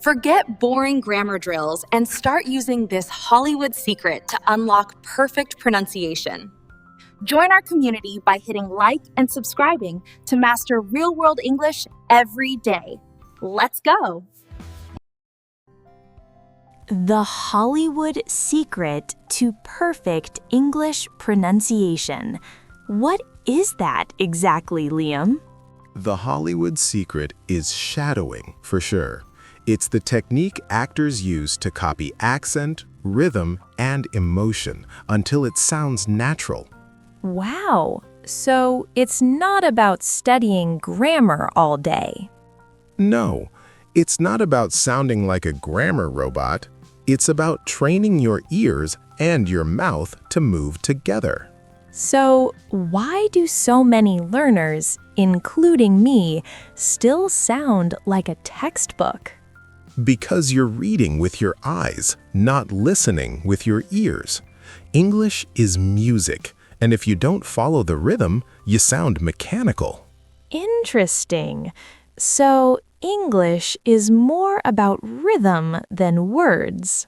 Forget boring grammar drills and start using this Hollywood secret to unlock perfect pronunciation. Join our community by hitting like and subscribing to master real-world English every day. Let's go! The Hollywood secret to perfect English pronunciation. What is that exactly, Liam? The Hollywood secret is shadowing, for sure. It's the technique actors use to copy accent, rhythm, and emotion until it sounds natural. Wow, so it's not about studying grammar all day. No, it's not about sounding like a grammar robot. It's about training your ears and your mouth to move together. So why do so many learners, including me, still sound like a textbook? Because you're reading with your eyes, not listening with your ears. English is music, and if you don't follow the rhythm, you sound mechanical. Interesting. So English is more about rhythm than words.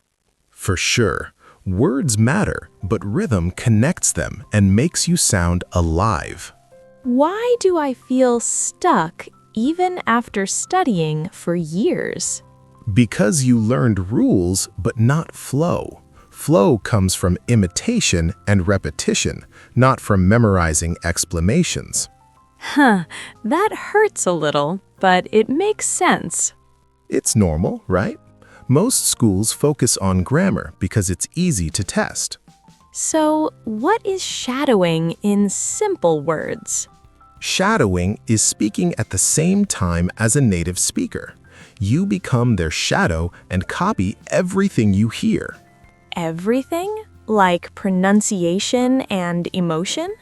For sure. Words matter, but rhythm connects them and makes you sound alive. Why do I feel stuck even after studying for years? Because you learned rules, but not flow. Flow comes from imitation and repetition, not from memorizing explanations. That hurts a little, but it makes sense. It's normal, right? Most schools focus on grammar because it's easy to test. So, what is shadowing in simple words? Shadowing is speaking at the same time as a native speaker. You become their shadow and copy everything you hear. Everything? Like pronunciation and emotion?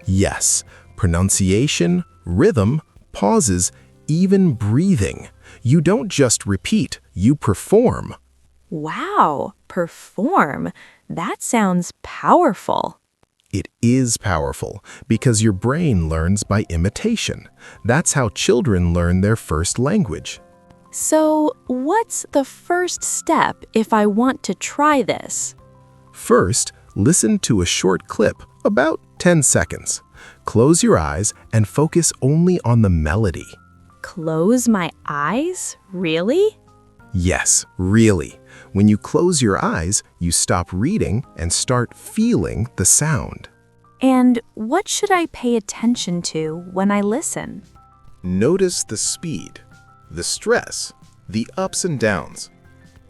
Yes, pronunciation, rhythm, pauses, even breathing. You don't just repeat, you perform. Wow, perform. That sounds powerful. It is powerful because your brain learns by imitation. That's how children learn their first language. So, what's the first step if I want to try this? First, listen to a short clip, about 10 seconds. Close your eyes and focus only on the melody. Close my eyes? Really? Yes, really. When you close your eyes, you stop reading and start feeling the sound. And what should I pay attention to when I listen? Notice the speed, the stress, the ups and downs.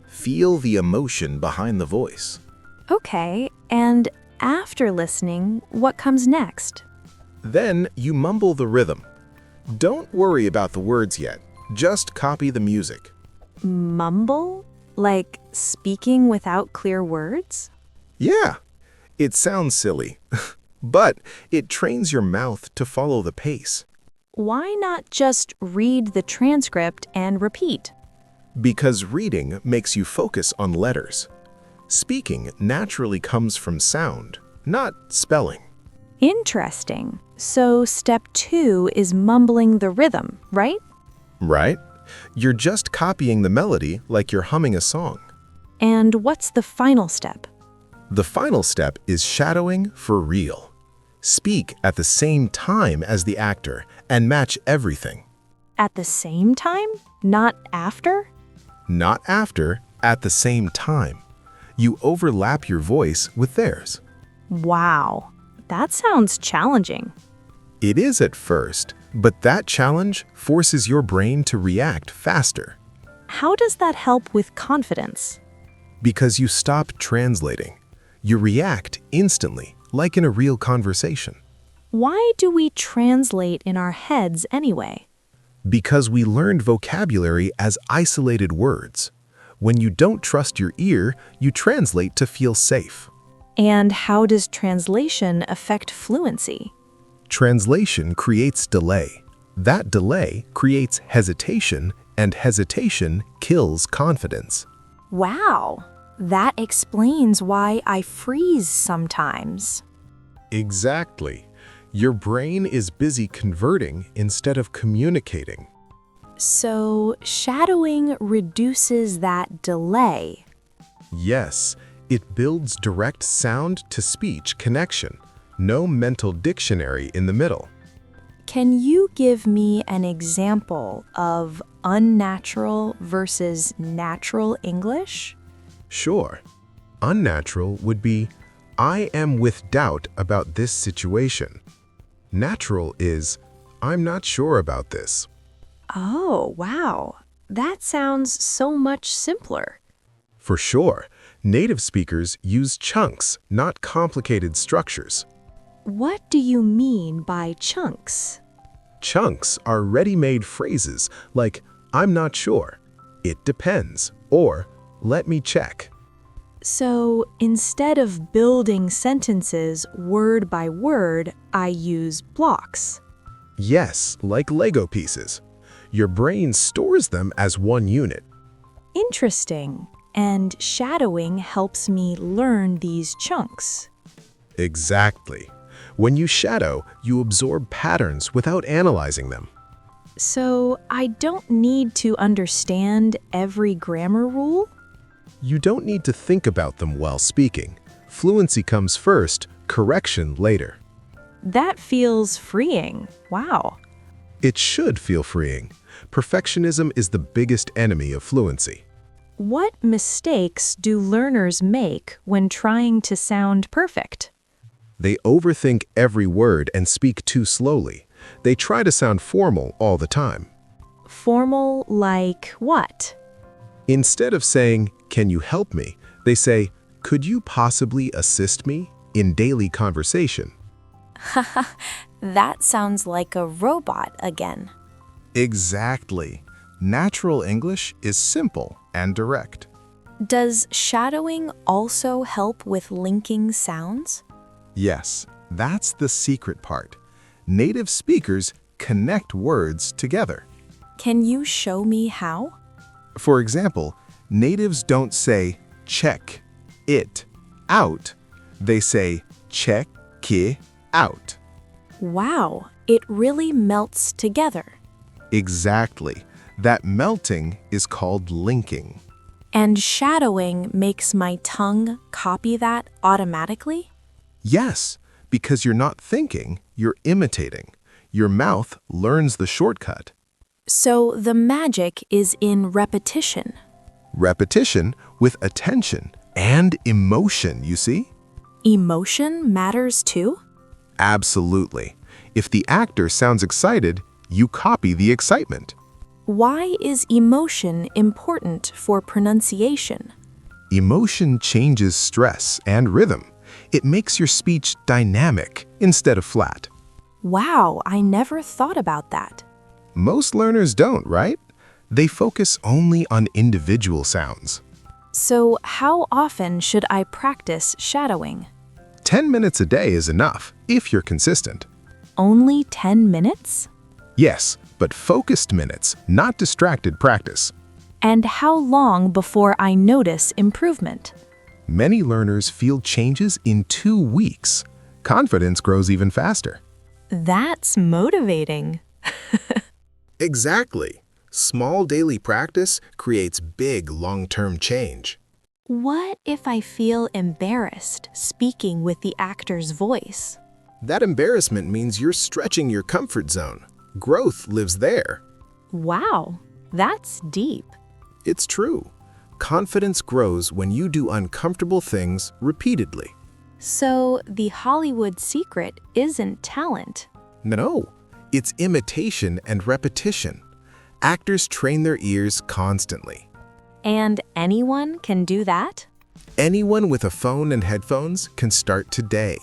Feel the emotion behind the voice. Okay, and after listening, what comes next? Then you mumble the rhythm. Don't worry about the words yet. Just copy the music. Mumble? Like speaking without clear words? Yeah, it sounds silly, but it trains your mouth to follow the pace. Why not just read the transcript and repeat? Because reading makes you focus on letters. Speaking naturally comes from sound, not spelling. Interesting. So step 2 is mumbling the rhythm, right? Right? You're just copying the melody like you're humming a song. And what's the final step? The final step is shadowing for real. Speak at the same time as the actor and match everything. At the same time? Not after? Not after, at the same time. You overlap your voice with theirs. Wow, that sounds challenging. It is at first, but that challenge forces your brain to react faster. How does that help with confidence? Because you stop translating. You react instantly, like in a real conversation. Why do we translate in our heads anyway? Because we learned vocabulary as isolated words. When you don't trust your ear, you translate to feel safe. And how does translation affect fluency? Translation creates delay. That delay creates hesitation, and hesitation kills confidence. Wow, that explains why I freeze sometimes. Exactly. Your brain is busy converting instead of communicating. So, shadowing reduces that delay. Yes, it builds direct sound-to-speech connection. No mental dictionary in the middle. Can you give me an example of unnatural versus natural English? Sure. Unnatural would be, I am with doubt about this situation. Natural is, I'm not sure about this. Oh, wow. That sounds so much simpler. For sure, native speakers use chunks, not complicated structures. What do you mean by chunks? Chunks are ready-made phrases like, I'm not sure, it depends, or let me check. So instead of building sentences word by word, I use blocks. Yes, like Lego pieces. Your brain stores them as one unit. Interesting. And shadowing helps me learn these chunks. Exactly. When you shadow, you absorb patterns without analyzing them. So I don't need to understand every grammar rule? You don't need to think about them while speaking. Fluency comes first, correction later. That feels freeing. Wow. It should feel freeing. Perfectionism is the biggest enemy of fluency. What mistakes do learners make when trying to sound perfect? They overthink every word and speak too slowly. They try to sound formal all the time. Formal like what? Instead of saying, "Can you help me?" they say, "Could you possibly assist me?" in daily conversation. That sounds like a robot again. Exactly. Natural English is simple and direct. Does shadowing also help with linking sounds? Yes, that's the secret part. Native speakers connect words together. Can you show me how? For example, natives don't say check it out. They say check it out. Wow, it really melts together. Exactly. That melting is called linking. And shadowing makes my tongue copy that automatically? Yes, because you're not thinking, you're imitating. Your mouth learns the shortcut. So the magic is in repetition. Repetition with attention and emotion, you see? Emotion matters too? Absolutely. If the actor sounds excited, you copy the excitement. Why is emotion important for pronunciation? Emotion changes stress and rhythm. It makes your speech dynamic instead of flat. Wow, I never thought about that. Most learners don't, right? They focus only on individual sounds. So how often should I practice shadowing? 10 minutes a day is enough if you're consistent. Only 10 minutes? Yes, but focused minutes, not distracted practice. And how long before I notice improvement? Many learners feel changes in 2 weeks. Confidence grows even faster. That's motivating. Exactly. Small daily practice creates big long-term change. What if I feel embarrassed speaking with the actor's voice? That embarrassment means you're stretching your comfort zone. Growth lives there. Wow, that's deep. It's true. Confidence grows when you do uncomfortable things repeatedly. So the Hollywood secret isn't talent. No, it's imitation and repetition. Actors train their ears constantly. And anyone can do that? Anyone with a phone and headphones can start today.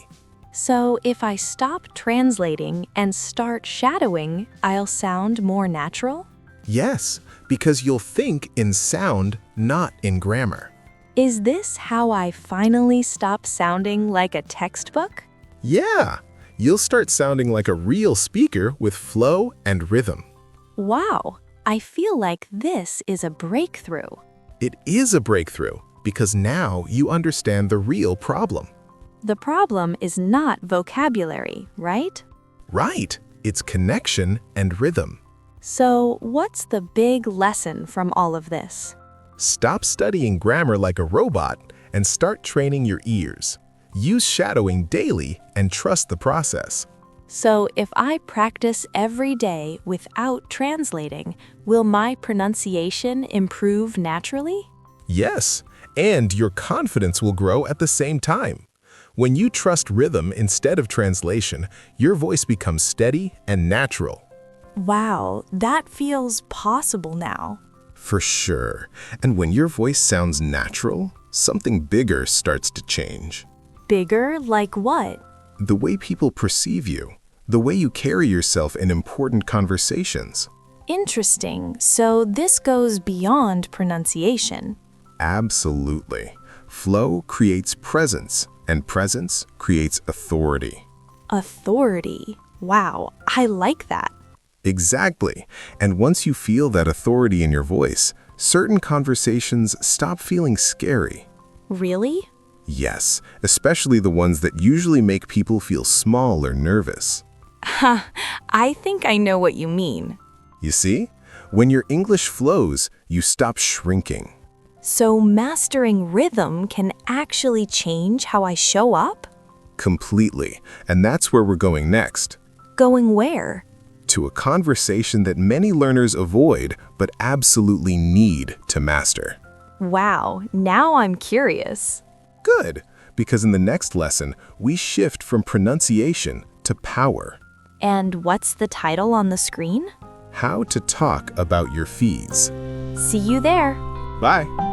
So if I stop translating and start shadowing, I'll sound more natural? Yes, because you'll think in sound, not in grammar. Is this how I finally stop sounding like a textbook? Yeah, you'll start sounding like a real speaker with flow and rhythm. Wow, I feel like this is a breakthrough. It is a breakthrough because now you understand the real problem. The problem is not vocabulary, right? Right, it's connection and rhythm. So, what's the big lesson from all of this? Stop studying grammar like a robot and start training your ears. Use shadowing daily and trust the process. So, if I practice every day without translating, will my pronunciation improve naturally? Yes, and your confidence will grow at the same time. When you trust rhythm instead of translation, your voice becomes steady and natural. Wow, that feels possible now. For sure. And when your voice sounds natural, something bigger starts to change. Bigger, like what? The way people perceive you, the way you carry yourself in important conversations. Interesting. So this goes beyond pronunciation. Absolutely. Flow creates presence, and presence creates authority. Authority. Wow, I like that. Exactly. And once you feel that authority in your voice, certain conversations stop feeling scary. Really? Yes, especially the ones that usually make people feel small or nervous. I think I know what you mean. You see? When your English flows, you stop shrinking. So mastering rhythm can actually change how I show up? Completely. And that's where we're going next. Going where? To a conversation that many learners avoid but absolutely need to master. Wow, now I'm curious. Good, because in the next lesson, we shift from pronunciation to power. And what's the title on the screen? How to talk about your fees. See you there. Bye.